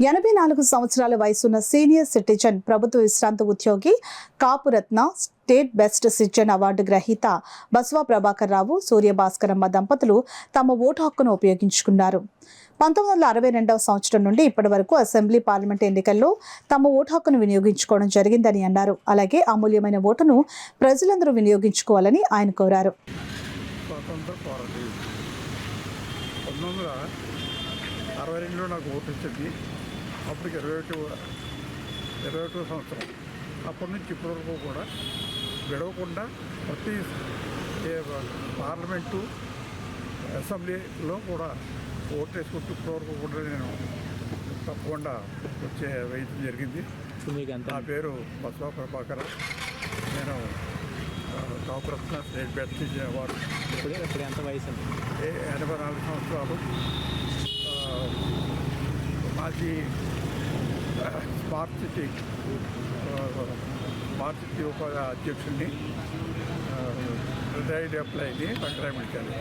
84 సంవత్సరాల వయసున్న senior citizen ప్రభుత్వ విశ్రాంత ఉద్యోగి కాపురత్న స్టేట్ బెస్ట్ సిటిజన్ అవార్డు గ్రహీత బస్వా ప్రభాకర్ రావు, సూర్యభాస్కరమ్మ దంపతులు తమ ఓటు హక్కును ఉపయోగించుకున్నారు. 1962వ సంవత్సరం నుండి ఇప్పటి వరకు అసెంబ్లీ, పార్లమెంట్ ఎన్నికల్లో తమ ఓటు హక్కును వినియోగించుకోవడం జరిగిందని అన్నారు. అలాగే అమూల్యమైన ఓటును ప్రజలందరూ వినియోగించుకోవాలని ఆయన కోరారు. 1962లో నాకు ఓటు వచ్చింది. అప్పటికి 21 సంవత్సరం. అప్పటి నుంచి ఇప్పటి వరకు కూడా విడవకుండా ప్రతి పార్లమెంటు, అసెంబ్లీలో కూడా ఓటు వేసుకుంటూ ఇప్పటివరకు కూడా నేను తప్పకుండా వేయడం జరిగింది. నా పేరు బస్వా ప్రభాకర్. నేను కాపురత్న స్టేట్ బెస్ట్ సిటిజన్ అవార్డు. ఇప్పుడు ఎంత వయసు? 84 సంవత్సరాలు. మాజీ స్మార్ట్ సిటీ ఉప అధ్యక్షుడిని, రిటైర్డ్ ఎంప్లాయీని, వెంకటరామరెడ్డి గారు.